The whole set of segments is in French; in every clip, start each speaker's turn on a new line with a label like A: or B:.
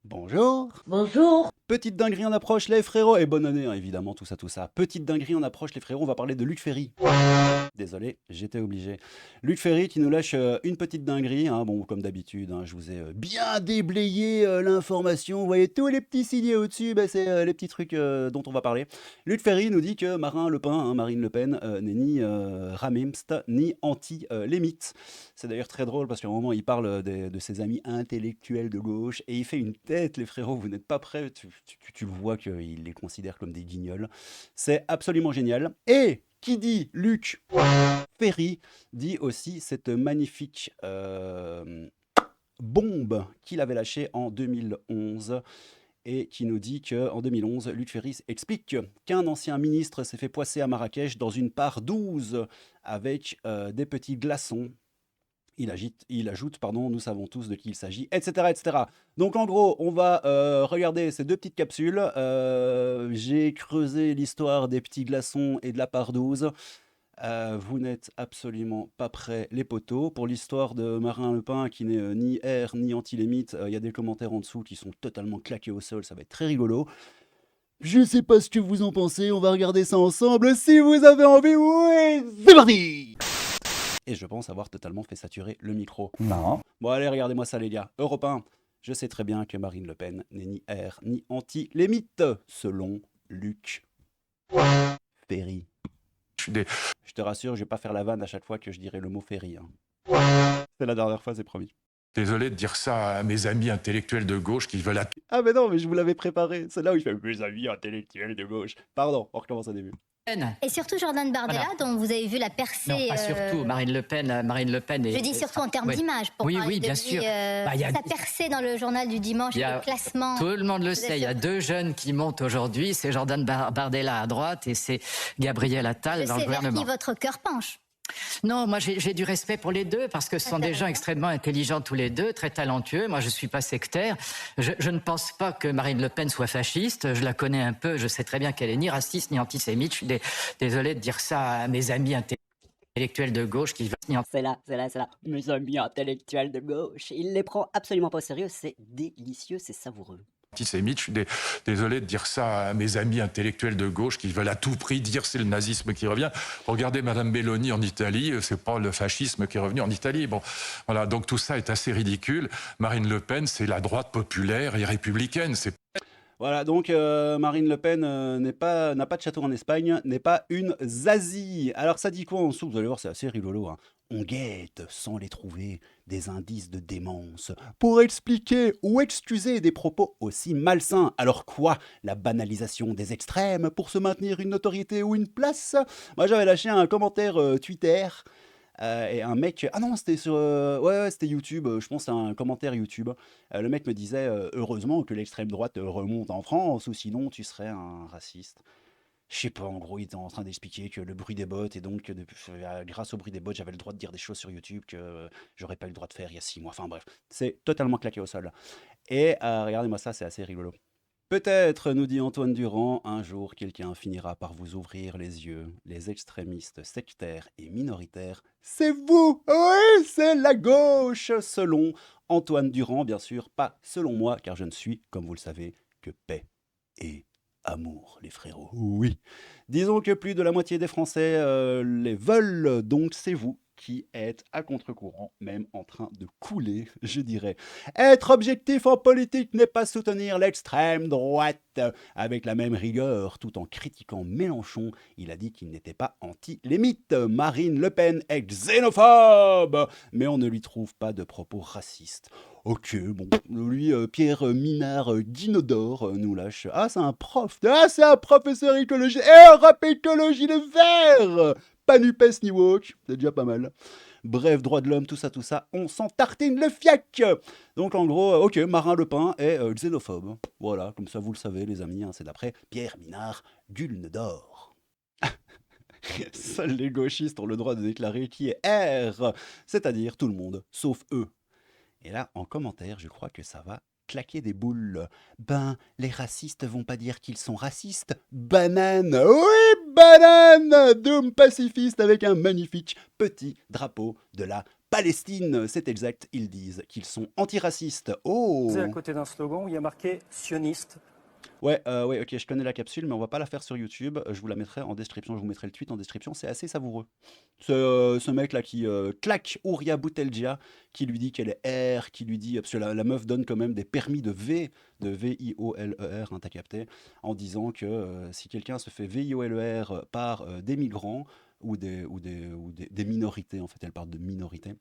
A: Bonjour.
B: Bonjour.
A: Petite dinguerie en approche les frérots, et bonne année hein, évidemment, tout ça, tout ça. Petite dinguerie en approche les frérots, on va parler de Luc Ferry. Désolé, j'étais obligé. Luc Ferry qui nous lâche une petite dinguerie, hein, bon comme d'habitude, hein, je vous ai bien déblayé l'information, vous voyez tous les petits signés au-dessus, bah, c'est les petits trucs dont on va parler. Luc Ferry nous dit que Marin Le Pen, hein, Marine Le Pen, n'est ni ramimste, ni anti-lémite. C'est d'ailleurs très drôle parce qu'à un moment il parle de ses amis intellectuels de gauche et il fait une tête, les frérots, vous n'êtes pas prêts, tu le vois qu'il les considère comme des guignols. C'est absolument génial. Et qui dit Luc Ferry dit aussi cette magnifique bombe qu'il avait lâchée en 2011 et qui nous dit qu'en 2011, Luc Ferry explique qu'un ancien ministre s'est fait poisser à Marrakech dans une part 12 avec des petits glaçons. Il ajoute, pardon, nous savons tous de qui il s'agit, etc., etc. Donc en gros, on va regarder ces deux petites capsules. J'ai creusé l'histoire des petits glaçons et de la part 12. Vous n'êtes absolument pas prêts, les poteaux. Pour l'histoire de Marin Le Pen, qui n'est ni air ni anti-lémite, il y a des commentaires en dessous qui sont totalement claqués au sol. Ça va être très rigolo. Je sais pas ce que vous en pensez, on va regarder ça ensemble. Si vous avez envie, oui, c'est parti! Et je pense avoir totalement fait saturer le micro.
B: Non.
A: Bon allez, regardez-moi ça les gars. Europe 1, je sais très bien que Marine Le Pen n'est ni air ni anti-lémite, selon Luc Ferry. Je te rassure, je vais pas faire la vanne à chaque fois que je dirai le mot Ferry. Hein. C'est la dernière fois, c'est promis.
C: Désolé de dire ça à mes amis intellectuels de gauche qui veulent
A: Ah mais non, mais je vous l'avais préparé. C'est là où il fait mes amis intellectuels de gauche. Pardon, on recommence au début.
D: Et surtout Jordan Bardella,
E: Voilà.
D: dont vous avez vu la percée.
E: Non, pas surtout. Marine Le Pen.
D: Je dis surtout en termes
E: oui.
D: d'image. Pour
E: Oui,
D: parler
E: oui,
D: de
E: bien
D: lui,
E: sûr.
D: Sa
E: Il y a-
D: percée dans le journal du dimanche,
E: Il y a-
D: le classement.
E: Tout le monde le
D: Vous
E: sait.
D: êtes
E: Il y a
D: sûr.
E: deux jeunes qui montent aujourd'hui. C'est Jordan Bardella à droite et c'est Gabriel Attal
D: Je
E: dans le
D: sais vers
E: gouvernement.
D: qui votre cœur penche.
E: Non, moi j'ai du respect pour les deux parce que ce sont des gens
D: Intéressant.
E: extrêmement intelligents tous les deux, très talentueux. Moi je suis pas sectaire. Je ne pense pas que Marine Le Pen soit fasciste. Je la connais un peu. Je sais très bien qu'elle est ni raciste ni antisémite. Je suis désolé de dire ça à mes amis intellectuels de gauche qui veulent
B: C'est là. Mes amis intellectuels de gauche. Il les prend absolument pas au sérieux. C'est délicieux, c'est savoureux.
C: antisémites. Je suis désolé de dire ça à mes amis intellectuels de gauche qui veulent à tout prix dire c'est le nazisme qui revient. Regardez Madame Meloni en Italie, c'est pas le fascisme qui est revenu en Italie. Bon, voilà, donc tout ça est assez ridicule. Marine Le Pen, c'est la droite populaire et républicaine. C'est
A: Voilà, donc Marine Le Pen n'a pas de château en Espagne, n'est pas une zazie. Alors ça dit quoi en dessous? Vous allez voir, c'est assez rigolo. Hein. On guette, sans les trouver, des indices de démence pour expliquer ou excuser des propos aussi malsains. Alors quoi? La banalisation des extrêmes pour se maintenir une notoriété ou une place? Moi j'avais lâché un commentaire Twitter. Et un mec, ah non, c'était sur, ouais, c'était YouTube, je pense à un commentaire YouTube. Le mec me disait, heureusement que l'extrême droite remonte en France, ou sinon tu serais un raciste. Je sais pas, en gros, il était en train d'expliquer que le bruit des bots, et donc que grâce au bruit des bots, j'avais le droit de dire des choses sur YouTube que j'aurais pas eu le droit de faire il y a 6 mois. Enfin bref, c'est totalement claqué au sol. Et regardez-moi ça, c'est assez rigolo. Peut-être, nous dit Antoine Durand, un jour quelqu'un finira par vous ouvrir les yeux. Les extrémistes sectaires et minoritaires, c'est vous! Oui, c'est la gauche! Selon Antoine Durand, bien sûr, pas selon moi, car je ne suis, comme vous le savez, que paix et amour, les frérots. Oui. Disons que plus de la moitié des Français les veulent, donc c'est vous qui êtes à contre-courant, même en train de couler, je dirais. Être objectif en politique n'est pas soutenir l'extrême droite. Avec la même rigueur, tout en critiquant Mélenchon, il a dit qu'il n'était pas anti-lémite. Marine Le Pen est xénophobe, mais on ne lui trouve pas de propos racistes. Ok, bon, lui, Pierre Minard Guinodore nous lâche. Ah, c'est un prof. Ah, c'est un professeur écologie. Europe Écologie Les Verts. Pas NUPES ni woke, c'est déjà pas mal. Bref, droits de l'homme, tout ça, on s'en tartine le fiac. Donc en gros, ok, Marin Le Pen est xénophobe. Voilà, comme ça vous le savez les amis, hein, c'est d'après Pierre Minard Guinodore. Seuls les gauchistes ont le droit de déclarer qui est R, c'est-à-dire tout le monde, sauf eux. Et là, en commentaire, je crois que ça va claquer des boules. Ben, les racistes vont pas dire qu'ils sont racistes. Banane, oui, banane, Doom pacifiste avec un magnifique petit drapeau de la Palestine. C'est exact, ils disent qu'ils sont antiracistes. Oh!
F: C'est à côté d'un slogan où il y a marqué sioniste.
A: Ouais, ouais, ok, je connais la capsule, mais on va pas la faire sur YouTube. Je vous la mettrai en description, je vous mettrai le tweet en description. C'est assez savoureux. Ce mec-là qui claque Ouria Bouteldia, qui lui dit qu'elle est R, qui lui dit, parce que la meuf donne quand même des permis de V-I-O-L-E-R, hein, t'as capté, en disant que si quelqu'un se fait V-I-O-L-E-R par des migrants ou des minorités, en fait, elle parle de minorités,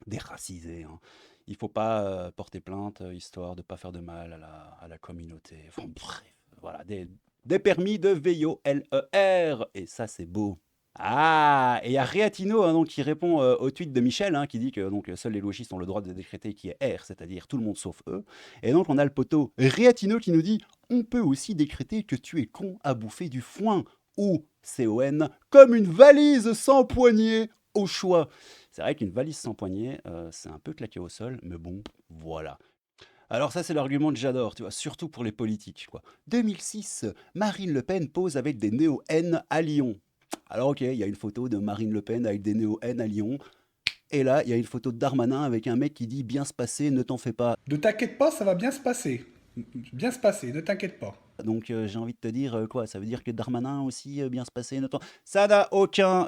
A: des racisés, hein. Il faut pas porter plainte histoire de pas faire de mal à la communauté. Enfin, bref, voilà, des permis de V-I-O-L-E-R. Et ça, c'est beau. Ah, et il y a Reatino hein, donc, qui répond au tweet de Michel, hein, qui dit que donc, seuls les logistes ont le droit de décréter qui est R, c'est-à-dire tout le monde sauf eux. Et donc on a le poteau Reatino qui nous dit on peut aussi décréter que tu es con à bouffer du foin, ou CON, comme une valise sans poignée au choix. C'est vrai qu'une valise sans poignée, c'est un peu claqué au sol, mais bon, voilà. Alors ça, c'est l'argument que j'adore, tu vois, surtout pour les politiques, quoi. 2006, Marine Le Pen pose avec des néo-N à Lyon. Alors ok, il y a une photo de Marine Le Pen avec des néo-N à Lyon. Et là, il y a une photo de Darmanin avec un mec qui dit « Bien se passer, ne t'en fais pas ».
G: Ne t'inquiète pas, ça va bien se passer. Bien se passer, ne t'inquiète pas.
A: Donc j'ai envie de te dire quoi, ça veut dire que Darmanin aussi bien se passer, ne t'en... Ça n'a aucun...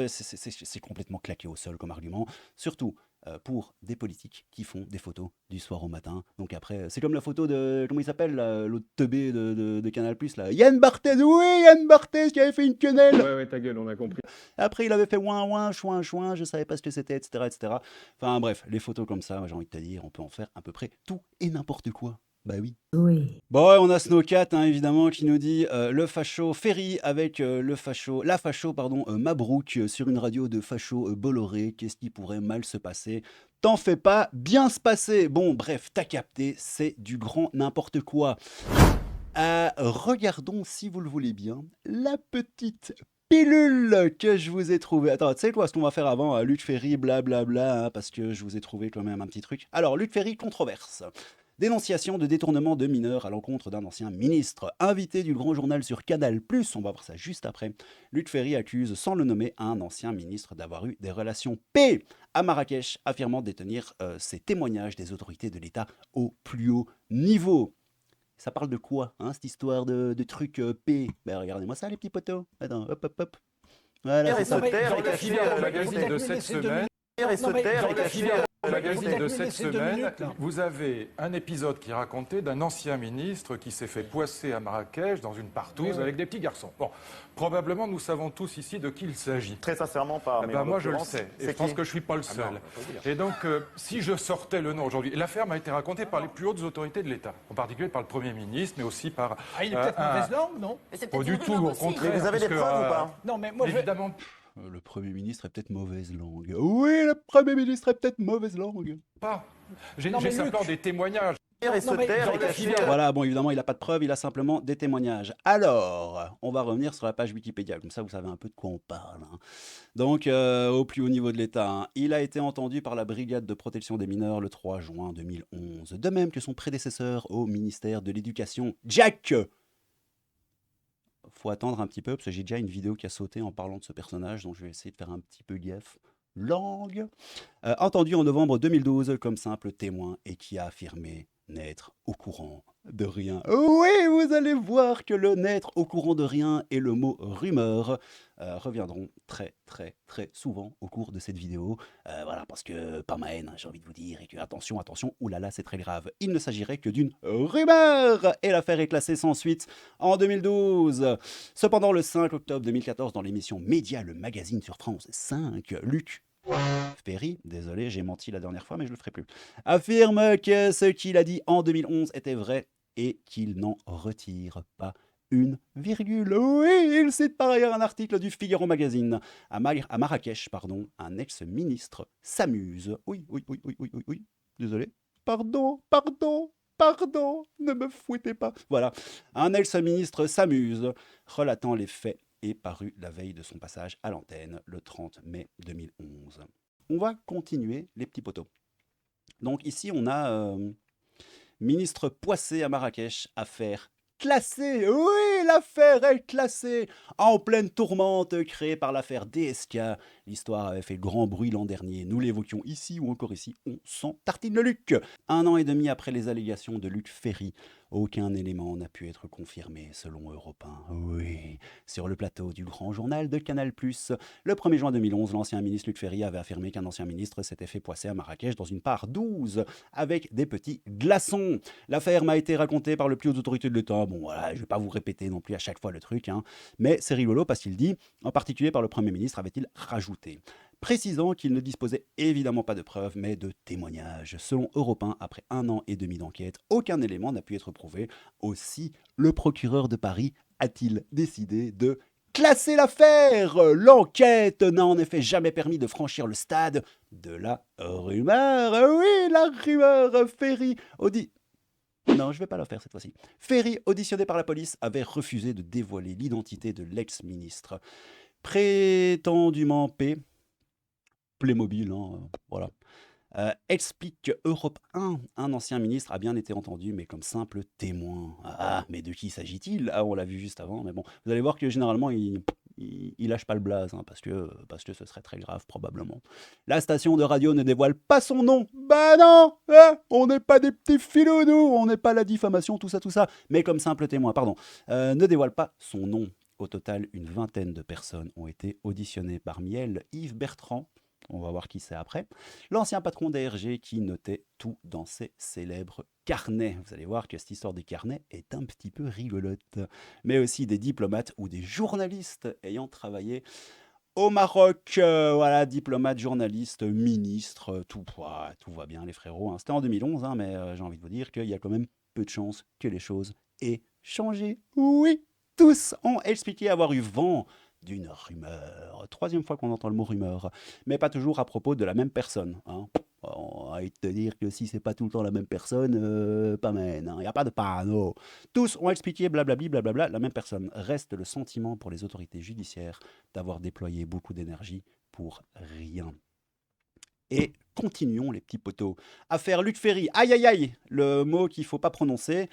A: c'est complètement claqué au sol comme argument, surtout pour des politiques qui font des photos du soir au matin. Donc après, c'est comme la photo de... Comment il s'appelle, l'autre teubé de Canal+, là. Yann Barthès, oui, Yann Barthès qui avait fait une quenelle.
H: Ouais, ta gueule, on a compris.
A: Après, il avait fait ouin, ouin, chouin, chouin, je savais pas ce que c'était, etc., etc. Enfin bref, les photos comme ça, j'ai envie de te dire, on peut en faire à peu près tout et n'importe quoi. Bah oui.
I: Oui.
A: Bon, ouais, on a Snowcat, hein, évidemment, qui nous dit le facho Ferry avec la facho, pardon, Mabrouk sur une radio de facho Bolloré. Qu'est-ce qui pourrait mal se passer? T'en fais pas, bien se passer. Bon, bref, t'as capté, c'est du grand n'importe quoi. Regardons, si vous le voulez bien, la petite pilule que je vous ai trouvée. Attends, tu sais quoi, ce qu'on va faire avant, Luc Ferry, blablabla, hein, parce que je vous ai trouvé quand même un petit truc. Alors, Luc Ferry, controverse. Dénonciation de détournement de mineurs à l'encontre d'un ancien ministre. Invité du Grand Journal sur Canal+, on va voir ça juste après. Luc Ferry accuse, sans le nommer, un ancien ministre d'avoir eu des relations P à Marrakech, affirmant détenir ces témoignages des autorités de l'État au plus haut niveau. Ça parle de quoi, hein, cette histoire de truc P? Ben regardez-moi ça, les petits potos. Attends, hop, hop, hop. Voilà, c'est ça.
C: Magazine de cette semaine. Magazine de cette semaine, vous avez un épisode qui racontait d'un ancien ministre qui s'est fait poisser à Marrakech dans une partouze avec des petits garçons. Bon, probablement nous savons tous ici de qui il s'agit.
J: Très sincèrement pas.
C: Mais moi je le sais, et je pense que je ne suis pas le seul. Et donc, si je sortais le nom aujourd'hui, l'affaire m'a été racontée par les plus hautes autorités de l'État, en particulier par le Premier ministre, mais aussi par...
K: Ah, il est peut-être mauvaise langue, non?
C: Pas du tout, au contraire.
J: Mais vous avez des preuves ou pas?
K: Non, mais moi,
C: évidemment...
A: Le Premier ministre est peut-être mauvaise langue. Oui, le Premier ministre est peut-être mauvaise langue.
C: Pas. J'ai simplement des témoignages.
A: Voilà, bon, évidemment, il n'a pas de preuves, il a simplement des témoignages. Alors, on va revenir sur la page Wikipédia, comme ça vous savez un peu de quoi on parle, hein. Donc, au plus haut niveau de l'État, hein, il a été entendu par la Brigade de protection des mineurs le 3 juin 2011, de même que son prédécesseur au ministère de l'Éducation, Jack. Faut attendre un petit peu, parce que j'ai déjà une vidéo qui a sauté en parlant de ce personnage, donc je vais essayer de faire un petit peu gaffe. Langue. Entendu en novembre 2012 comme simple témoin et qui a affirmé n'être au courant de rien. Oui, vous allez voir que le n'être au courant de rien et le mot rumeur reviendront très très très souvent au cours de cette vidéo. Voilà, parce que par ma haine, j'ai envie de vous dire, et que attention, attention, oulala, c'est très grave. Il ne s'agirait que d'une rumeur et l'affaire est classée sans suite en 2012. Cependant, le 5 octobre 2014, dans l'émission Média, le magazine sur France 5, Luc Ferry, désolé, j'ai menti la dernière fois, mais je le ferai plus, affirme que ce qu'il a dit en 2011 était vrai et qu'il n'en retire pas une virgule. Oui, il cite par ailleurs un article du Figaro Magazine. À Marrakech, pardon, un ex-ministre s'amuse. Oui, désolé. Pardon, ne me fouettez pas. Voilà, un ex-ministre s'amuse, relatant les faits est paru la veille de son passage à l'antenne, le 30 mai 2011. On va continuer les petits poteaux. Donc ici, on a ministre poissé à Marrakech, affaire classée. Oui, l'affaire est classée. En pleine tourmente créée par l'affaire DSK. L'histoire avait fait grand bruit l'an dernier. Nous l'évoquions ici ou encore ici. On s'en tartine le Luc. 1 an et demi après les allégations de Luc Ferry, aucun élément n'a pu être confirmé selon Europe 1. Oui, sur le plateau du grand journal de Canal+, le 1er juin 2011, l'ancien ministre Luc Ferry avait affirmé qu'un ancien ministre s'était fait poisser à Marrakech dans une part 12 avec des petits glaçons. L'affaire m'a été racontée par le plus haut autorité de l'État. Bon, voilà, je vais pas vous répéter non plus à chaque fois le truc, hein. Mais c'est rigolo parce qu'il dit, en particulier par le Premier ministre, avait-il rajouté, précisant qu'il ne disposait évidemment pas de preuves, mais de témoignages. Selon Europe 1, après 1 an et demi d'enquête, aucun élément n'a pu être prouvé. Aussi, le procureur de Paris a-t-il décidé de classer l'affaire. L'enquête n'a en effet jamais permis de franchir le stade de la rumeur. Oui, la rumeur. Ferry Non, je vais pas la faire cette fois-ci. Ferry, auditionné par la police, avait refusé de dévoiler l'identité de l'ex-ministre. Prétendument Playmobil, hein, voilà. Explique que Europe 1, un ancien ministre, a bien été entendu, mais comme simple témoin. Ah, mais de qui s'agit-il? Ah, on l'a vu juste avant, mais bon, vous allez voir que généralement, il lâche pas le blaze, hein, parce que ce serait très grave, probablement. La station de radio ne dévoile pas son nom. Bah non, hein, on n'est pas des petits filous, nous, on n'est pas la diffamation, tout ça, mais comme simple témoin, pardon, ne dévoile pas son nom. Au total, une vingtaine de personnes ont été auditionnées, parmi elles Yves Bertrand, on va voir qui c'est après, l'ancien patron d'ARG qui notait tout dans ses célèbres carnets. Vous allez voir que cette histoire des carnets est un petit peu rigolote. Mais aussi des diplomates ou des journalistes ayant travaillé au Maroc. Voilà, diplomates, journalistes, ministres, tout va bien les frérots, hein. C'était en 2011, hein, mais j'ai envie de vous dire qu'il y a quand même peu de chances que les choses aient changé. Oui, tous ont expliqué avoir eu vent d'une rumeur. Troisième fois qu'on entend le mot rumeur, mais pas toujours à propos de la même personne, hein. On va te dire que si c'est pas tout le temps la même personne, pas mène, hein. Il n'y a pas de panneau. Tous ont expliqué blablabli, blablabla, la même personne. Reste le sentiment pour les autorités judiciaires d'avoir déployé beaucoup d'énergie pour rien. Et continuons les petits poteaux. Affaire Luc Ferry, aïe aïe aïe, le mot qu'il ne faut pas prononcer.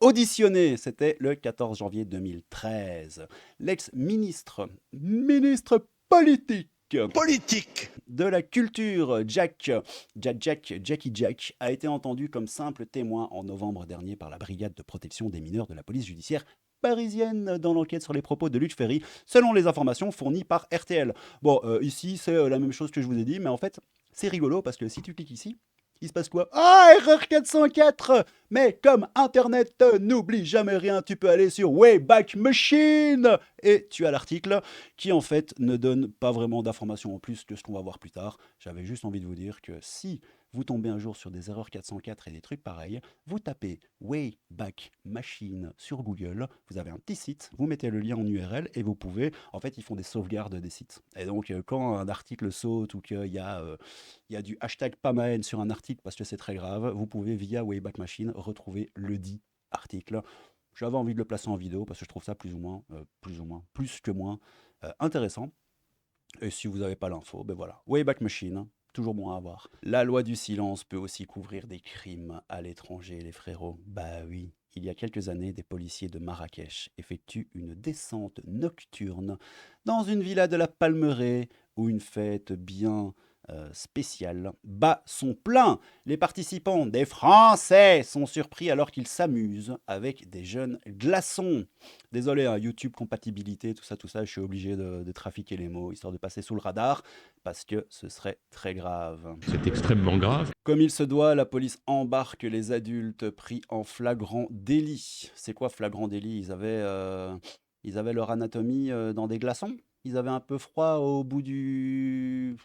A: Auditionné, c'était le 14 janvier 2013. L'ex-ministre, ministre politique de la culture, Jackie Jack, a été entendu comme simple témoin en novembre dernier par la brigade de protection des mineurs de la police judiciaire parisienne dans l'enquête sur les propos de Luc Ferry, selon les informations fournies par RTL. Bon, ici, c'est la même chose que je vous ai dit, mais en fait, c'est rigolo parce que si tu cliques ici, il se passe quoi? Ah, erreur 404. Mais comme Internet n'oublie jamais rien, tu peux aller sur Wayback Machine et tu as l'article qui en fait ne donne pas vraiment d'informations en plus que ce qu'on va voir plus tard. J'avais juste envie de vous dire que si vous tombez un jour sur des erreurs 404 et des trucs pareils, vous tapez Wayback Machine sur Google, vous avez un petit site, vous mettez le lien en URL et vous pouvez, en fait ils font des sauvegardes des sites. Et donc quand un article saute ou qu'il y a du hashtag PAMAN sur un article parce que c'est très grave, vous pouvez via Wayback Machine retrouver le dit article. J'avais envie de le placer en vidéo parce que je trouve ça plus que moins intéressant. Et si vous n'avez pas l'info, ben voilà, Wayback Machine, toujours bon à avoir. La loi du silence peut aussi couvrir des crimes à l'étranger, les frérots. Bah oui, il y a quelques années, des policiers de Marrakech effectuent une descente nocturne dans une villa de la Palmeraie où une fête bien spéciale bat son plein. Les participants, des Français, sont surpris alors qu'ils s'amusent avec des jeunes glaçons. Désolé, hein, YouTube compatibilité, tout ça, je suis obligé de trafiquer les mots, histoire de passer sous le radar, parce que ce serait très grave.
H: C'est extrêmement grave.
A: Comme il se doit, la police embarque les adultes pris en flagrant délit. C'est quoi flagrant délit? Ils avaient leur anatomie dans des glaçons? Ils avaient un peu froid au bout du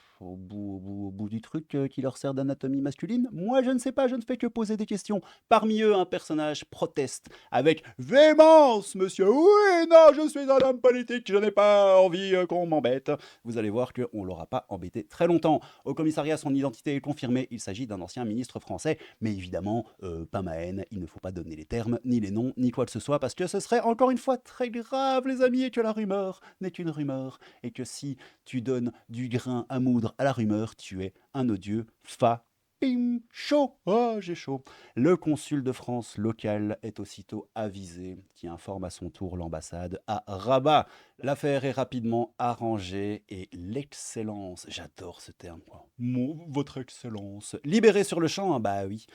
A: truc qui leur sert d'anatomie masculine? Moi, je ne sais pas, je ne fais que poser des questions. Parmi eux, un personnage proteste avec véhémence, monsieur. Oui, non, je suis un homme politique, je n'ai pas envie qu'on m'embête. Vous allez voir qu'on ne l'aura pas embêté très longtemps. Au commissariat, son identité est confirmée. Il s'agit d'un ancien ministre français. Mais évidemment, pas ma haine, il ne faut pas donner les termes, ni les noms, ni quoi que ce soit, parce que ce serait encore une fois très grave, les amis, et que la rumeur n'est qu'une rumeur. Et que si tu donnes du grain à moudre à la rumeur, tu es un odieux Pim, chaud, oh j'ai chaud. Le consul de France local est aussitôt avisé, qui informe à son tour l'ambassade à Rabat. L'affaire est rapidement arrangée et l'excellence, j'adore ce terme, quoi. Votre excellence, libérée sur le champ, hein, bah oui,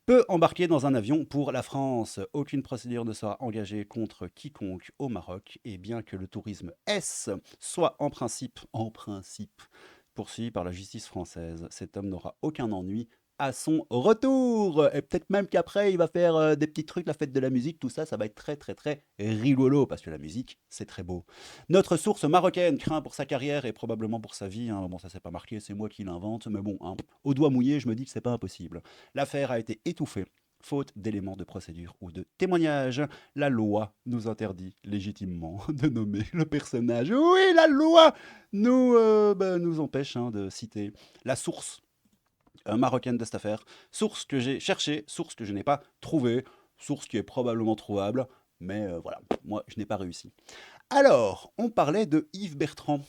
A: peut embarquer dans un avion pour la France. Aucune procédure ne sera engagée contre quiconque au Maroc, et bien que le tourisme S soit en principe, poursuivi par la justice française, cet homme n'aura aucun ennui à son retour. Et peut-être même qu'après, il va faire des petits trucs, la fête de la musique, tout ça, ça va être très très très rigolo, parce que la musique, c'est très beau. Notre source marocaine craint pour sa carrière et probablement pour sa vie, hein. Bon, ça c'est pas marqué, c'est moi qui l'invente, mais bon, hein, au doigt mouillé, je me dis que c'est pas impossible. L'affaire a été étouffée, faute d'éléments de procédure ou de témoignage. La loi nous interdit légitimement de nommer le personnage. Oui, la loi nous empêche de citer la source marocaine de cette affaire. Source que j'ai cherchée, source que je n'ai pas trouvée, source qui est probablement trouvable, mais voilà, moi je n'ai pas réussi. Alors, on parlait de Yves Bertrand.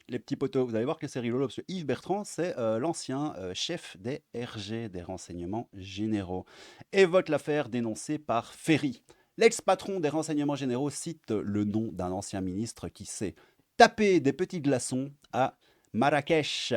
A: Les petits poteaux, vous allez voir que c'est rigolo, parce que Yves Bertrand, c'est l'ancien chef des RG, des renseignements généraux. Évoque l'affaire dénoncée par Ferry. L'ex-patron des renseignements généraux cite le nom d'un ancien ministre qui s'est tapé des petits glaçons à Marrakech.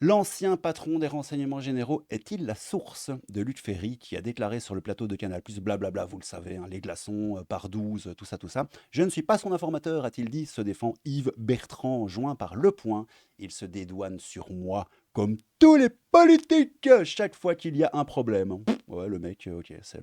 A: L'ancien patron des renseignements généraux est-il la source de Luc Ferry qui a déclaré sur le plateau de Canal+, blablabla, vous le savez, hein, les glaçons par 12, tout ça, tout ça. Je ne suis pas son informateur, a-t-il dit, se défend Yves Bertrand, joint par Le Point. Il se dédouane sur moi, comme tous les politiques, chaque fois qu'il y a un problème. Ouais, le mec, ok, c'est,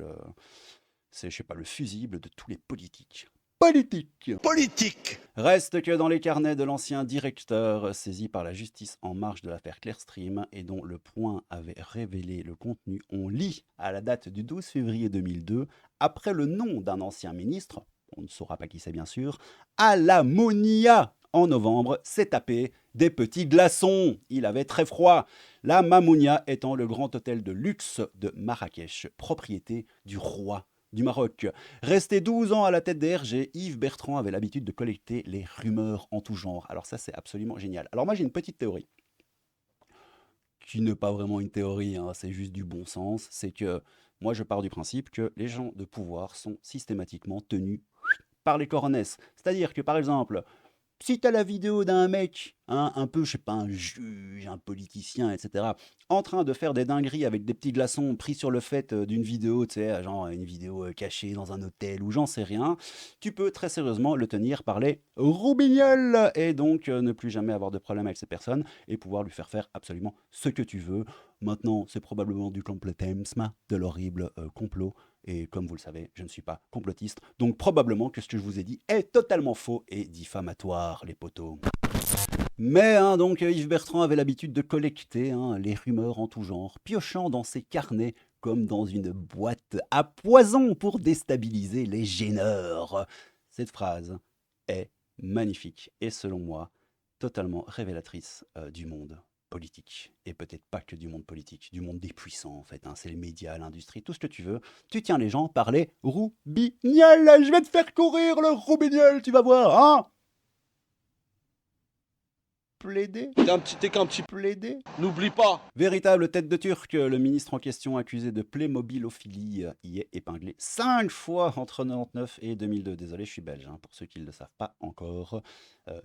A: je sais pas, le fusible de tous les politiques. Politique. Reste que dans les carnets de l'ancien directeur saisi par la justice en marge de l'affaire Clearstream et dont Le Point avait révélé le contenu, on lit à la date du 12 février 2002, après le nom d'un ancien ministre, on ne saura pas qui c'est bien sûr, à la Monia en novembre s'est tapé des petits glaçons. Il avait très froid. La Mamounia étant le grand hôtel de luxe de Marrakech, propriété du roi du Maroc. Resté 12 ans à la tête des RG, Yves Bertrand avait l'habitude de collecter les rumeurs en tout genre. Alors ça, c'est absolument génial. Alors moi, j'ai une petite théorie, qui n'est pas vraiment une théorie, hein, c'est juste du bon sens. C'est que moi, je pars du principe que les gens de pouvoir sont systématiquement tenus par les coronesses. C'est-à-dire que, par exemple, si tu as la vidéo d'un mec, un peu, je sais pas, un juge, un politicien, etc., en train de faire des dingueries avec des petits glaçons pris sur le fait d'une vidéo, tu sais, genre une vidéo cachée dans un hôtel ou j'en sais rien, tu peux très sérieusement le tenir par les roubignoles et donc ne plus jamais avoir de problème avec ces personnes et pouvoir lui faire absolument ce que tu veux. Maintenant, c'est probablement du complotisme, de l'horrible complot. Et comme vous le savez, je ne suis pas complotiste, donc probablement que ce que je vous ai dit est totalement faux et diffamatoire, les potos. Mais donc Yves Bertrand avait l'habitude de collecter les rumeurs en tout genre, piochant dans ses carnets comme dans une boîte à poison pour déstabiliser les gêneurs. Cette phrase est magnifique et selon moi totalement révélatrice du monde politique, et peut-être pas que du monde politique, du monde des puissants en fait, c'est les médias, l'industrie, tout ce que tu veux. Tu tiens les gens par les roubignoles. Je vais te faire courir le roubignol, tu vas voir, hein. Plaider.
H: T'es qu'un petit
A: Plaider.
H: N'oublie pas.
A: Véritable tête de turc, le ministre en question accusé de playmobilophilie y est épinglé 5 fois entre 99 et 2002. Désolé, je suis belge, pour ceux qui ne le savent pas encore.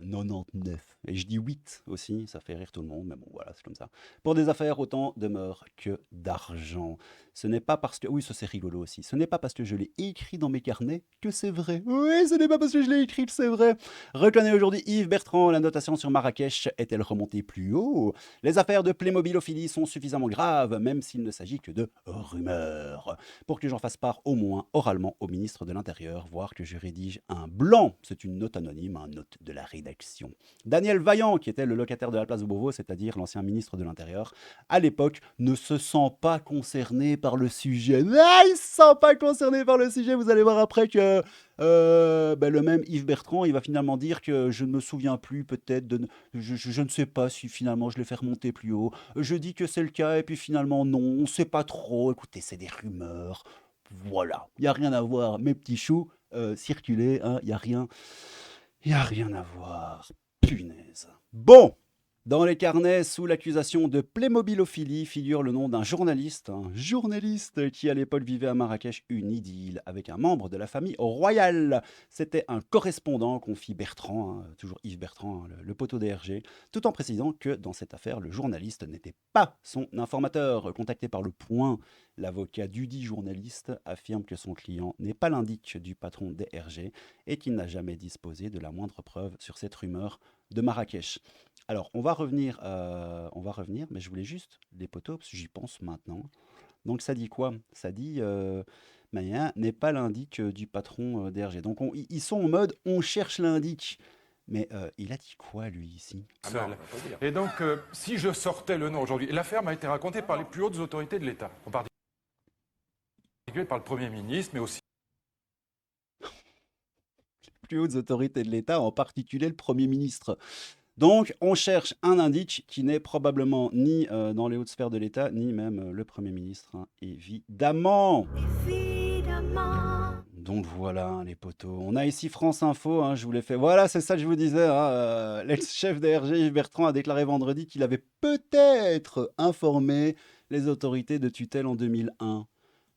A: 99. Et je dis 8 aussi, ça fait rire tout le monde, mais bon, voilà, c'est comme ça. Pour des affaires, autant demeure que d'argent. Ce n'est pas parce que... Oui, ça c'est rigolo aussi. Ce n'est pas parce que je l'ai écrit dans mes carnets que c'est vrai. Oui, ce n'est pas parce que je l'ai écrit que c'est vrai. Reconnaît aujourd'hui Yves Bertrand, la notation sur Marrakech est-elle remontée plus haut? Les affaires de playmobilophilie sont suffisamment graves, même s'il ne s'agit que de rumeurs, pour que j'en fasse part au moins oralement au ministre de l'Intérieur, voire que je rédige un blanc. C'est une note anonyme, une note de la rédaction. Daniel Vaillant, qui était le locataire de la place de Beauvau, c'est-à-dire l'ancien ministre de l'Intérieur, à l'époque, ne se sent pas concerné par le sujet. Ah, il se sent pas concerné par le sujet. Vous allez voir après que le même Yves Bertrand, il va finalement dire que je ne me souviens plus peut-être de... Je ne sais pas si finalement je l'ai fait remonter plus haut. Je dis que c'est le cas et puis finalement non, on ne sait pas trop. Écoutez, c'est des rumeurs. Voilà, il n'y a rien à voir. Mes petits choux, circulez, il n'y a rien. Il n'y a rien à voir. Punaise. Bon, Dans les carnets, sous l'accusation de playmobilophilie, figure le nom d'un journaliste, qui à l'époque vivait à Marrakech une idylle avec un membre de la famille royale. C'était un correspondant, confie Bertrand, toujours Yves Bertrand, le poteau DRG, tout en précisant que dans cette affaire, le journaliste n'était pas son informateur. Contacté par Le Point, l'avocat dudit journaliste affirme que son client n'est pas l'indique du patron DRG et qu'il n'a jamais disposé de la moindre preuve sur cette rumeur de Marrakech. Alors, on va revenir, mais je voulais juste les poteaux, parce que j'y pense maintenant. Donc, ça dit quoi? Ça dit Maya n'est pas l'indique du patron DRG. Donc, ils sont en mode on cherche l'indique. Mais il a dit quoi, lui, ici?
C: Seul. Et donc, si je sortais le nom aujourd'hui, l'affaire m'a été racontée par les plus hautes autorités de l'État, en particulier par le Premier ministre, mais aussi
A: Plus hautes autorités de l'État, en particulier le Premier ministre. Donc, on cherche un indique qui n'est probablement ni dans les hautes sphères de l'État, ni même le Premier ministre, évidemment. Donc voilà, les poteaux. On a ici France Info, je vous l'ai fait. Voilà, c'est ça que je vous disais. L'ex-chef DRG, Yves Bertrand, a déclaré vendredi qu'il avait peut-être informé les autorités de tutelle en 2001.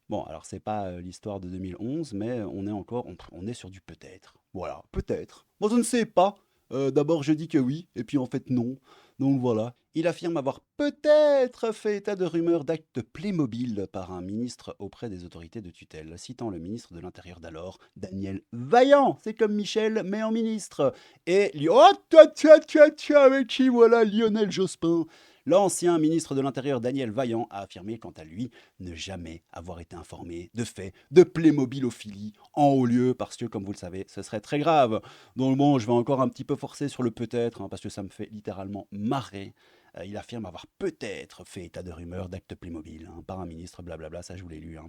A: Bon, alors c'est pas l'histoire de 2011, mais on est sur du peut-être. Voilà, peut-être. Moi, je ne sais pas. D'abord, je dis que oui, et puis en fait, non. Donc voilà. Il affirme avoir peut-être fait état de rumeurs d'actes Playmobil par un ministre auprès des autorités de tutelle, citant le ministre de l'Intérieur d'alors, Daniel Vaillant. C'est comme Michel, mais en ministre. Et avec qui voilà Lionel Jospin. L'ancien ministre de l'Intérieur Daniel Vaillant a affirmé quant à lui ne jamais avoir été informé de faits de playmobilophilie en haut lieu parce que, comme vous le savez, ce serait très grave. Donc bon, je vais encore un petit peu forcer sur le peut-être parce que ça me fait littéralement marrer. Il affirme avoir peut-être fait état de rumeurs d'actes Playmobil par un ministre, blablabla, ça je vous l'ai lu.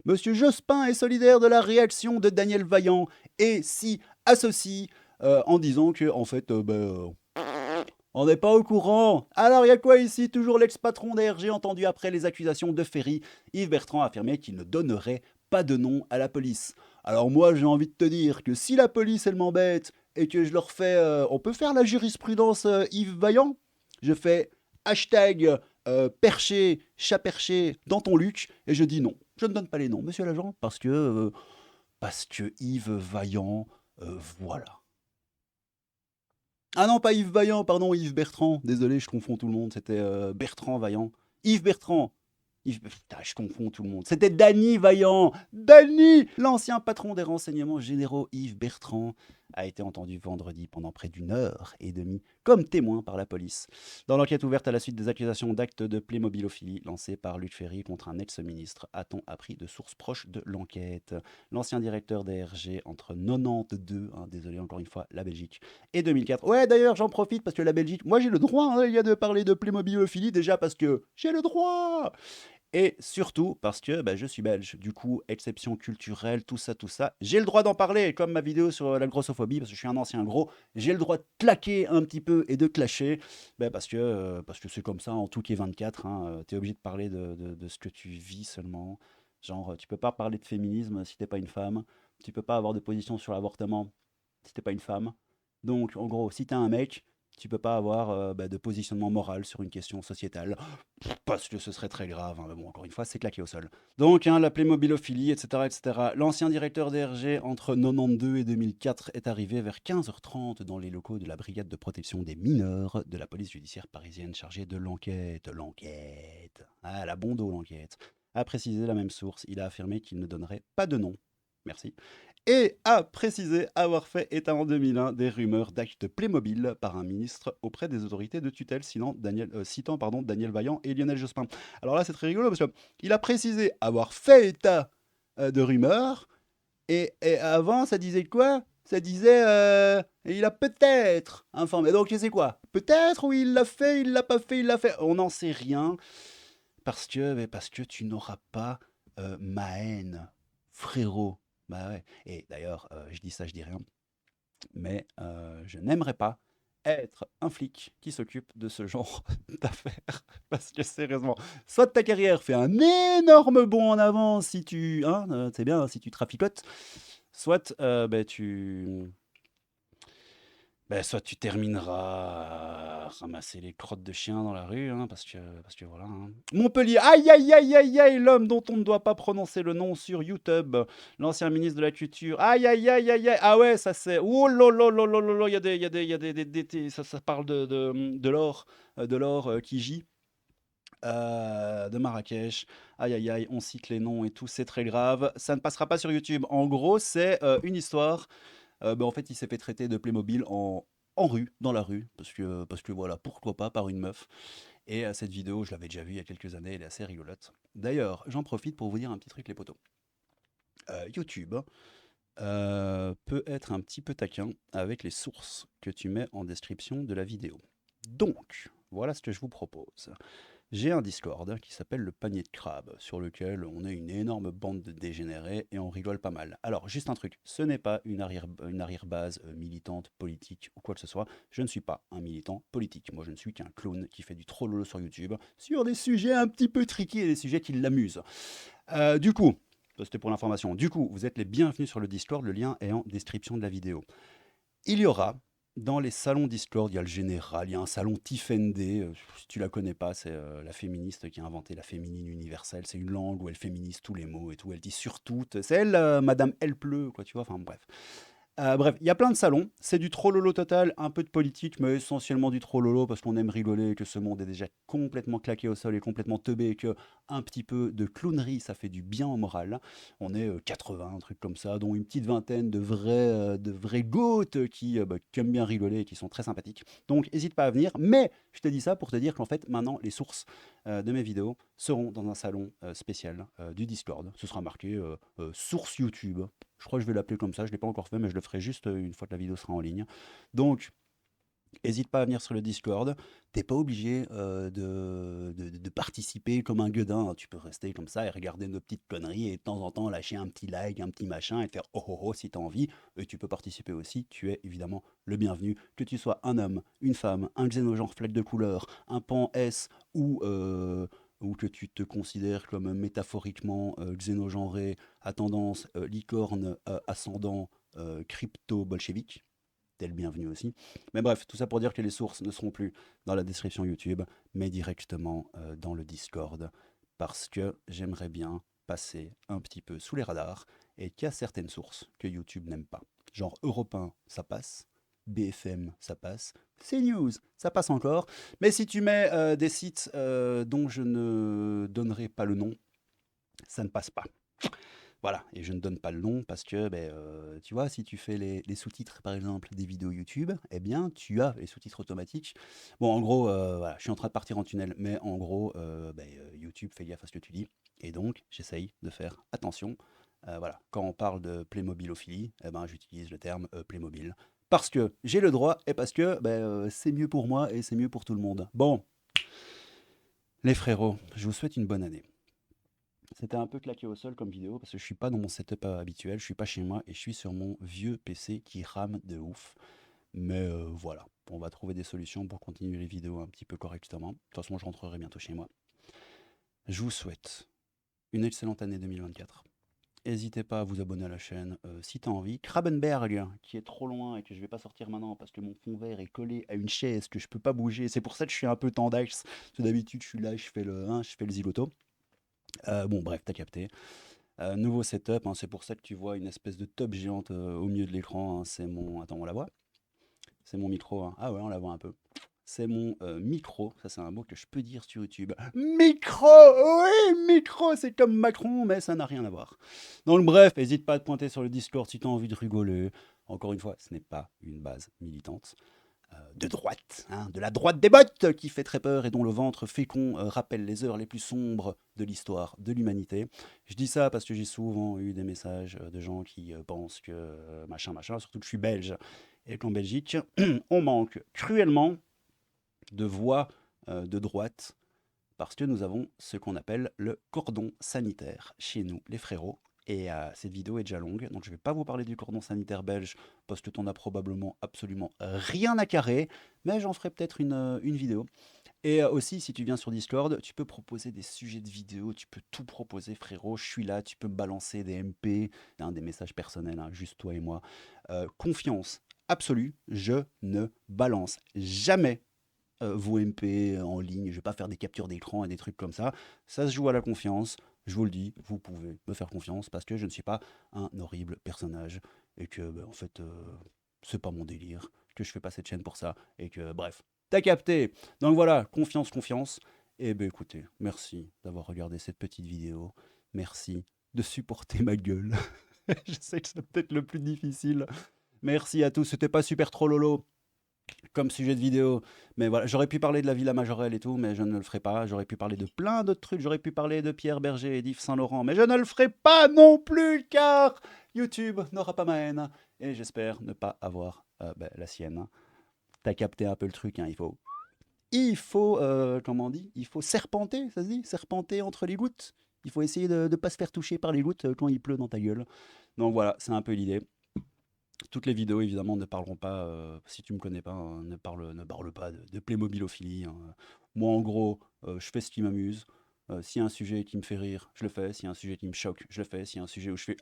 A: Monsieur Jospin est solidaire de la réaction de Daniel Vaillant et s'y associe en disant que, en fait, on n'est pas au courant. Alors, il y a quoi ici? Toujours l'ex-patron d'ARG entendu après les accusations de Ferry. Yves Bertrand a affirmé qu'il ne donnerait pas de nom à la police. Alors moi, j'ai envie de te dire que si la police, elle m'embête et que je leur fais... on peut faire la jurisprudence Yves Vaillant? Je fais hashtag perché, chat perché dans ton Luc et je dis non. Je ne donne pas les noms, monsieur l'agent, parce que Yves Vaillant, voilà. Ah non, pas Yves Vaillant, pardon, Yves Bertrand. Désolé, je confonds tout le monde. C'était Bertrand Vaillant. Yves Bertrand. Putain, je confonds tout le monde. C'était Dany Vaillant. Dany, l'ancien patron des renseignements généraux Yves Bertrand, a été entendu vendredi pendant près d'1h30 comme témoin par la police. Dans l'enquête ouverte à la suite des accusations d'actes de playmobilophilie lancées par Luc Ferry contre un ex-ministre, a-t-on appris de sources proches de l'enquête. L'ancien directeur d'ARG entre 92, désolé encore une fois, la Belgique, et 2004. Ouais, d'ailleurs, j'en profite parce que la Belgique, moi j'ai le droit, il y a de parler de playmobilophilie déjà parce que j'ai le droit. Et surtout parce que je suis belge, du coup, exception culturelle, tout ça, j'ai le droit d'en parler, comme ma vidéo sur la grossophobie, parce que je suis un ancien gros, j'ai le droit de claquer un petit peu et de clasher, parce que c'est comme ça, en tout qui est 24, t'es obligé de parler de ce que tu vis seulement, genre, tu peux pas parler de féminisme si t'es pas une femme, tu peux pas avoir de position sur l'avortement si t'es pas une femme, donc en gros, si t'es un mec, tu peux pas avoir de positionnement moral sur une question sociétale, parce que ce serait très grave. Mais bon, encore une fois, c'est claqué au sol. Donc, la playmobilophilie, etc. L'ancien directeur DRG entre 92 et 2004 est arrivé vers 15h30 dans les locaux de la brigade de protection des mineurs de la police judiciaire parisienne chargée de l'enquête. L'enquête. La bondo, l'enquête. A précisé la même source. Il a affirmé qu'il ne donnerait pas de nom. Merci. Et a précisé avoir fait état en 2001 des rumeurs d'actes Playmobil par un ministre auprès des autorités de tutelle, citant Daniel Vaillant et Lionel Jospin. Alors là, c'est très rigolo parce qu'il a précisé avoir fait état de rumeurs, et avant, ça disait quoi? Ça disait il a peut-être informé. Donc, c'est quoi? Peut-être, ou il l'a fait, il l'a pas fait, il l'a fait. On n'en sait rien parce que tu n'auras pas ma haine, frérot. Bah ouais. Et d'ailleurs, je dis ça, je dis rien, mais je n'aimerais pas être un flic qui s'occupe de ce genre d'affaires, parce que sérieusement, soit ta carrière fait un énorme bond en avant si tu, c'est bien, si tu traficotes, soit Ben, soit tu termineras à ramasser les crottes de chien dans la rue, hein, parce que voilà. Hein. Montpellier, aïe aïe aïe aïe aïe, l'homme dont on ne doit pas prononcer le nom sur YouTube, l'ancien ministre de la Culture, aïe aïe aïe aïe aïe, ah ouais, ça c'est, oh là là là là là là, il y a ça parle de l'or qui gît. De Marrakech, aïe aïe aïe, on cite les noms et tout, c'est très grave. Ça ne passera pas sur YouTube. En gros, c'est une histoire. En fait, il s'est fait traiter de Playmobil en rue, dans la rue, parce que voilà, pourquoi pas, par une meuf. Et cette vidéo, je l'avais déjà vue il y a quelques années, elle est assez rigolote. D'ailleurs, j'en profite pour vous dire un petit truc, les potos. YouTube peut être un petit peu taquin avec les sources que tu mets en description de la vidéo. Donc, voilà ce que je vous propose. J'ai un Discord qui s'appelle le panier de crabe, sur lequel on est une énorme bande de dégénérés et on rigole pas mal. Alors, juste un truc, ce n'est pas une arrière-base militante, politique ou quoi que ce soit. Je ne suis pas un militant politique. Moi, je ne suis qu'un clown qui fait du trollolo sur YouTube, sur des sujets un petit peu tricky et des sujets qui l'amusent. Du coup, ça, c'était pour l'information. Du coup, vous êtes les bienvenus sur le Discord, le lien est en description de la vidéo. Il y aura dans les salons Discord, il y a le général, il y a un salon Tiffendé, si tu la connais pas, c'est la féministe qui a inventé la féminine universelle, c'est une langue où elle féminise tous les mots et tout, elle dit sur toutes, c'est elle, Madame Elle pleut, quoi, tu vois, enfin bref. Bref, il y a plein de salons, c'est du trollolo total, un peu de politique, mais essentiellement du trollolo parce qu'on aime rigoler, que ce monde est déjà complètement claqué au sol et complètement teubé, et que un petit peu de clownerie, ça fait du bien au moral. On est 80, un truc comme ça, dont une petite vingtaine de vrais goths qui aiment bien rigoler et qui sont très sympathiques. Donc, n'hésite pas à venir, mais je te dis ça pour te dire qu'en fait, maintenant, les sources de mes vidéos seront dans un salon spécial du Discord. Ce sera marqué source YouTube. Je crois que je vais l'appeler comme ça, je ne l'ai pas encore fait, mais je le ferai juste une fois que la vidéo sera en ligne. Donc, n'hésite pas à venir sur le Discord. T'es pas obligé de participer comme un gueudin. Tu peux rester comme ça et regarder nos petites conneries et de temps en temps lâcher un petit like, un petit machin et faire oh oh oh si t'as envie. Et tu peux participer aussi. Tu es évidemment le bienvenu. Que tu sois un homme, une femme, un xénogenre fleck de couleur, un pan S ou que tu te considères comme métaphoriquement xénogenré, à tendance licorne, ascendant crypto-bolchevique. T'es le bienvenu aussi. Mais bref, tout ça pour dire que les sources ne seront plus dans la description YouTube, mais directement dans le Discord, parce que j'aimerais bien passer un petit peu sous les radars, et qu'il y a certaines sources que YouTube n'aime pas. Genre Europe 1, ça passe. BFM, ça passe. CNews, ça passe encore. Mais si tu mets des sites dont je ne donnerai pas le nom, ça ne passe pas. Voilà, et je ne donne pas le nom parce que, tu vois, si tu fais les sous-titres, par exemple, des vidéos YouTube, eh bien, tu as les sous-titres automatiques. Bon, en gros, voilà, je suis en train de partir en tunnel, mais en gros, YouTube, fais gaffe à ce que tu dis. Et donc, j'essaye de faire attention. Voilà, quand on parle de Playmobilophilie, eh ben, j'utilise le terme Playmobil. Parce que j'ai le droit et parce que c'est mieux pour moi et c'est mieux pour tout le monde. Bon, les frérots, je vous souhaite une bonne année. C'était un peu claqué au sol comme vidéo parce que je suis pas dans mon setup habituel, je suis pas chez moi et je suis sur mon vieux PC qui rame de ouf. Mais voilà, on va trouver des solutions pour continuer les vidéos un petit peu correctement. De toute façon, je rentrerai bientôt chez moi. Je vous souhaite une excellente année 2024. N'hésitez pas à vous abonner à la chaîne si tu as envie. Krabenberg, qui est trop loin et que je vais pas sortir maintenant parce que mon fond vert est collé à une chaise que je peux pas bouger. C'est pour ça que je suis un peu tendax. Parce que d'habitude, je suis là, je fais le ziloto. Bon, bref, t'as capté. Nouveau setup, hein, c'est pour ça que tu vois une espèce de top géante au milieu de l'écran. Hein, c'est mon. Attends, on la voit? C'est mon micro. Hein. Ah ouais, on la voit un peu. C'est mon micro. Ça, c'est un mot que je peux dire sur YouTube. Micro! Oui, micro! C'est comme Macron, mais ça n'a rien à voir. Donc, bref, n'hésite pas à te pointer sur le Discord si tu as envie de rigoler. Encore une fois, ce n'est pas une base militante. De droite, hein, de la droite des bottes qui fait très peur et dont le ventre fécond rappelle les heures les plus sombres de l'histoire de l'humanité. Je dis ça parce que j'ai souvent eu des messages de gens qui pensent que machin, surtout que je suis belge et qu'en Belgique, on manque cruellement de voix de droite parce que nous avons ce qu'on appelle le cordon sanitaire chez nous, les frérots. Et cette vidéo est déjà longue, donc je ne vais pas vous parler du cordon sanitaire belge, parce que tu n'en as probablement absolument rien à carrer, mais j'en ferai peut-être une vidéo. Et aussi, si tu viens sur Discord, tu peux proposer des sujets de vidéo, tu peux tout proposer, frérot, je suis là, tu peux me balancer des MP, des messages personnels, hein, juste toi et moi. Confiance absolue, je ne balance jamais vos MP en ligne. Je ne vais pas faire des captures d'écran et des trucs comme ça. Ça se joue à la confiance. Je vous le dis, vous pouvez me faire confiance parce que je ne suis pas un horrible personnage et que, en fait, c'est pas mon délire, que je fais pas cette chaîne pour ça et que, bref, t'as capté. Donc voilà, confiance, confiance. Et ben écoutez, merci d'avoir regardé cette petite vidéo. Merci de supporter ma gueule. Je sais que c'est peut-être le plus difficile. Merci à tous. C'était pas super trop lolo comme sujet de vidéo. Mais voilà, j'aurais pu parler de la Villa Majorelle et tout, mais je ne le ferai pas. J'aurais pu parler de plein d'autres trucs. J'aurais pu parler de Pierre Berger et d'Yves Saint-Laurent, mais je ne le ferai pas non plus, car YouTube n'aura pas ma haine. Et j'espère ne pas avoir la sienne. T'as capté un peu le truc, hein, comment on dit, il faut serpenter, ça se dit, serpenter entre les gouttes. Il faut essayer de ne pas se faire toucher par les gouttes quand il pleut dans ta gueule. Donc voilà, c'est un peu l'idée. Toutes les vidéos, évidemment, ne parleront pas, si tu me connais pas, hein, ne parle pas de Playmobilophilie, hein. Moi, en gros, je fais ce qui m'amuse. S'il y a un sujet qui me fait rire, je le fais. S'il y a un sujet qui me choque, je le fais. S'il y a un sujet où je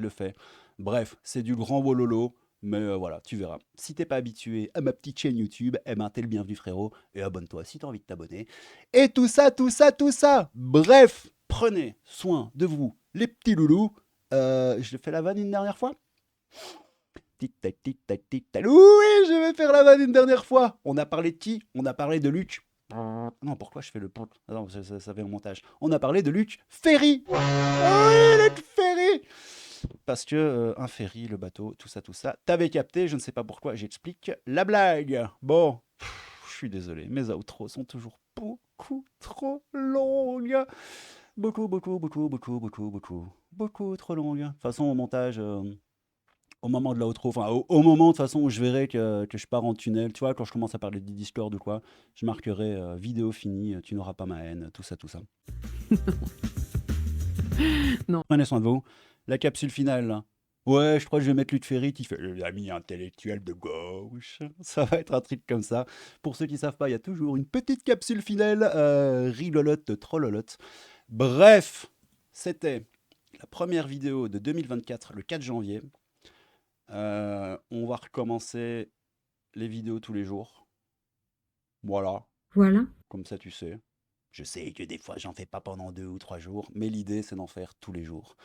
A: le fais. Bref, c'est du grand wololo, mais voilà, tu verras. Si t'es pas habitué à ma petite chaîne YouTube, eh ben t'es le bienvenu, frérot, et abonne-toi si t'as envie de t'abonner. Et tout ça, tout ça, tout ça. Bref, prenez soin de vous, les petits loulous. Je fais la vanne une dernière fois. Tic-tac, tic-tac, tic-tac. Oui, je vais faire la vanne une dernière fois. On a parlé de qui? On a parlé de Luc. Non, pourquoi je fais le pont? Non, ça fait un montage. On a parlé de Luc Ferry. Oui, Luc Ferry. Parce que un ferry, le bateau, tout ça, t'avais capté, je ne sais pas pourquoi, j'explique la blague. Bon, je suis désolé, mes outros sont toujours beaucoup trop longues. Beaucoup trop longues. De toute façon, au montage, au moment de l'outro, enfin, au moment de toute façon où je verrai que je pars en tunnel, tu vois, quand je commence à parler de Discord ou quoi, je marquerai vidéo finie, tu n'auras pas ma haine, tout ça.
H: Non.
A: Prenez soin de vous. La capsule finale, là. Ouais, je crois que je vais mettre Luc Ferry qui fait l'ami intellectuel de gauche. Ça va être un truc comme ça. Pour ceux qui ne savent pas, il y a toujours une petite capsule finale, rigolote, trollolote. Bref, c'était la première vidéo de 2024, le 4 janvier. On va recommencer les vidéos tous les jours. Voilà,
H: Voilà.
A: comme ça tu sais. Je sais que des fois j'en fais pas pendant 2 ou 3 jours, mais l'idée c'est d'en faire tous les jours.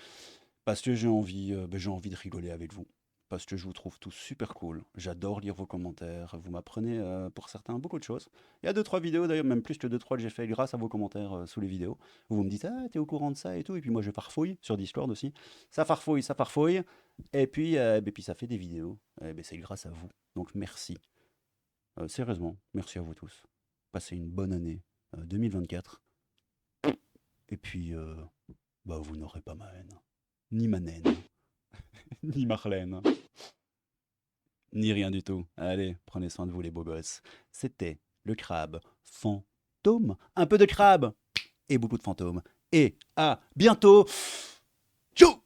A: Parce que j'ai envie de rigoler avec vous. Parce que je vous trouve tous super cool. J'adore lire vos commentaires. Vous m'apprenez pour certains beaucoup de choses. Il y a 2-3 vidéos d'ailleurs, même plus que 2-3 que j'ai fait grâce à vos commentaires sous les vidéos. Où vous me dites, ah, t'es au courant de ça et tout. Et puis moi je farfouille sur Discord aussi. Ça farfouille. Et puis ça fait des vidéos. C'est grâce à vous. Donc merci. Sérieusement, merci à vous tous. Passez une bonne année 2024. Et puis, vous n'aurez pas ma haine. Ni ma naine. Ni Marlène. Ni rien du tout. Allez, prenez soin de vous les beaux gosses. C'était le crabe fantôme. Un peu de crabe et beaucoup de fantômes. Et à bientôt. Tchou!